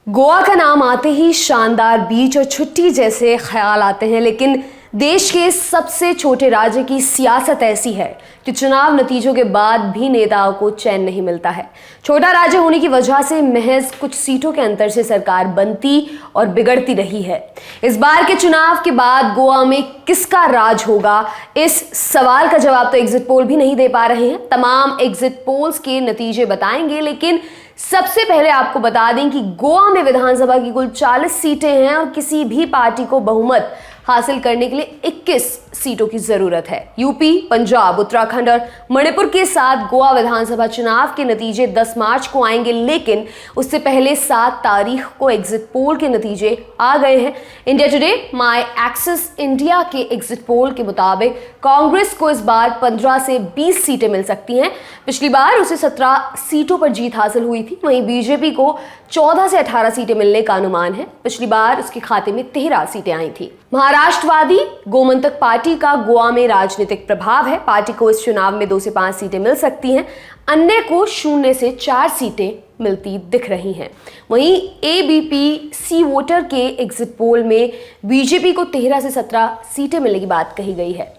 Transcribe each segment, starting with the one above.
गोवा का नाम आते ही शानदार बीच और छुट्टी जैसे ख्याल आते हैं, लेकिन देश के सबसे छोटे राज्य की सियासत ऐसी है कि चुनाव नतीजों के बाद भी नेताओं को चैन नहीं मिलता है। छोटा राज्य होने की वजह से महज कुछ सीटों के अंतर से सरकार बनती और बिगड़ती रही है। इस बार के चुनाव के बाद गोवा में किसका राज होगा, इस सवाल का जवाब तो एग्जिट पोल भी नहीं दे पा रहे हैं। तमाम एग्जिट पोल्स के नतीजे बताएंगे, लेकिन सबसे पहले आपको बता दें कि गोवा में विधानसभा की कुल 40 सीटें हैं और किसी भी पार्टी को बहुमत हासिल करने के लिए 21 सीटों की जरूरत है। यूपी, पंजाब, उत्तराखंड और मणिपुर के साथ गोवा विधानसभा चुनाव के नतीजे 10 मार्च को आएंगे, लेकिन उससे पहले 7 तारीख को एग्जिट पोल के नतीजे आ गए हैं। India Today My Axis India के एग्जिट पोल के मुताबिक कांग्रेस को इस बार 15 से 20 सीटें मिल सकती हैं। पिछली बार उसे 17 सीटों पर जीत हासिल हुई थी। वहीं बीजेपी को 14 से 18 सीटें मिलने का अनुमान है। पिछली बार उसके खाते में 13 सीटें आई थी। महाराष्ट्रवादी गोमंतक पार्टी का गोवा में राजनीतिक प्रभाव है। पार्टी को इस चुनाव में 2 से 5 सीटें मिल सकती हैं। अन्य को 0 से 4 सीटें मिलती दिख रही हैं। वहीं एबीपी सी वोटर के एग्जिट पोल में बीजेपी को 13 से 17 सीटें मिलने की बात कही गई है,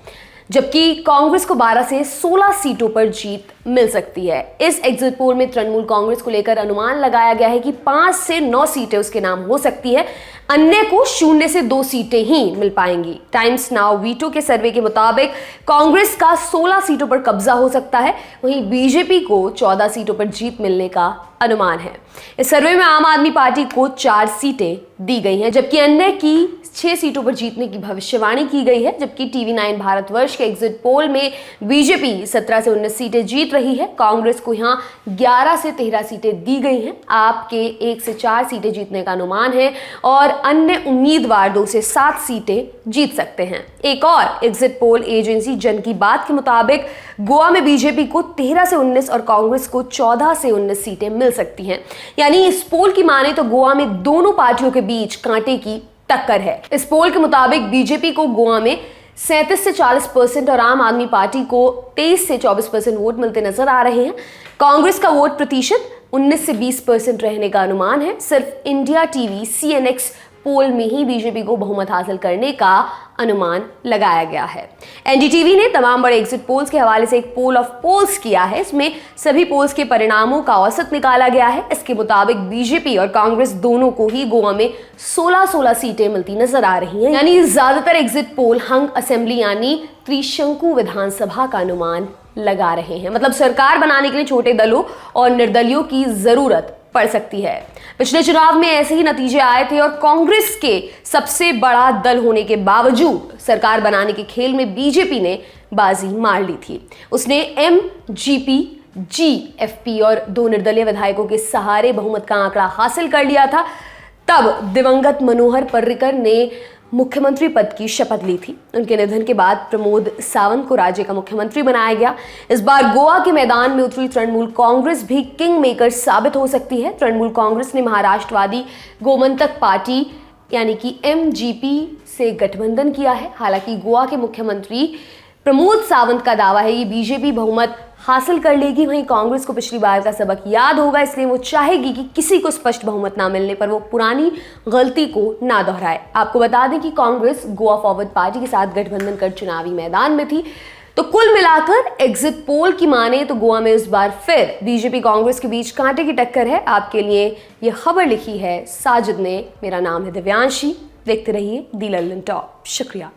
जबकि कांग्रेस को 12 से 16 सीटों पर जीत मिल सकती है। इस एग्जिट पोल में तृणमूल कांग्रेस को लेकर अनुमान लगाया गया है कि 5 से 9 सीटें उसके नाम हो सकती है। अन्य को 0 से 2 सीटें ही मिल पाएंगी। टाइम्स नाउ वीटो के सर्वे के मुताबिक कांग्रेस का 16 सीटों पर कब्जा हो सकता है। वहीं बीजेपी को 14 सीटों पर जीत मिलने का अनुमान है। इस सर्वे में आम आदमी पार्टी को 4 सीटें दी गई हैं, जबकि अन्य की 6 सीटों पर जीतने की भविष्यवाणी की गई है। जबकि TV9 भारतवर्ष के एग्जिट पोल में बीजेपी 17 से 19 सीटें जीत रही है। कांग्रेस को यहां 11 से 13 सीटें दी गई हैं। आप के 1 से 4 सीटें जीतने का अनुमान है और अन्य उम्मीदवार 2 से 7 सीटें जीत सकते हैं। एक और एग्जिट पोल एजेंसी जन की बात के मुताबिक गोवा में बीजेपी को 13 से 19 और कांग्रेस को 14 से 19 सीटें मिल सकती हैं। यानी इस पोल की माने तो गोवा में दोनों पार्टियों के बीच कांटे की टक्कर है। इस पोल के मुताबिक बीजेपी को गोवा में 37 से 40% और आम आदमी पार्टी को 23 से 24% वोट मिलते नजर आ रहे हैं। कांग्रेस का वोट प्रतिशत 19 से 20% रहने का अनुमान है। सिर्फ इंडिया टीवी CNX पोल में ही बीजेपी को बहुमत हासिल करने का अनुमान लगाया गया है। NDTV ने तमाम बड़े एग्जिट पोल्स के हवाले से एक पोल ऑफ पोल्स किया है। इसमें सभी पोल्स के परिणामों का औसत निकाला गया है। इसके मुताबिक बीजेपी और कांग्रेस दोनों को ही गोवा में 16-16 सीटें मिलती नजर आ रही हैं। यानी ज्यादातर एग्जिट पोल हंग असेंबली यानी त्रिशंकु विधानसभा का अनुमान लगा रहे हैं। मतलब सरकार बनाने के लिए छोटे दलों और निर्दलियों की जरूरत पड़ सकती है। पिछले चुनाव में ऐसे ही नतीजे आए थे और कांग्रेस के सबसे बड़ा दल होने के बावजूद सरकार बनाने के खेल में बीजेपी ने बाजी मार ली थी। उसने MGP, GFP और 2 निर्दलीय विधायकों के सहारे बहुमत का आंकड़ा हासिल कर लिया था। तब दिवंगत मनोहर पर्रिकर ने मुख्यमंत्री पद की शपथ ली थी। उनके निधन के बाद प्रमोद सावंत को राज्य का मुख्यमंत्री बनाया गया। इस बार गोवा के मैदान में उतरी तृणमूल कांग्रेस भी किंग मेकर साबित हो सकती है। तृणमूल कांग्रेस ने महाराष्ट्रवादी गोमंतक पार्टी यानी कि MGP से गठबंधन किया है। हालांकि गोवा के मुख्यमंत्री प्रमोद सावंत का दावा है कि बीजेपी बहुमत हासिल कर लेगी। वहीं कांग्रेस को पिछली बार का सबक याद होगा, इसलिए वो चाहेगी कि किसी को स्पष्ट बहुमत ना मिलने पर वो पुरानी गलती को ना दोहराए। आपको बता दें कि कांग्रेस गोवा फॉरवर्ड पार्टी के साथ गठबंधन कर चुनावी मैदान में थी। तो कुल मिलाकर एग्जिट पोल की माने तो गोवा में इस बार फिर बीजेपी कांग्रेस के बीच कांटे की टक्कर है। आपके लिए ये खबर लिखी है साजिद ने। मेरा नाम है दिव्यांशी। देखते रहिए दी लल्लन टॉप। शुक्रिया।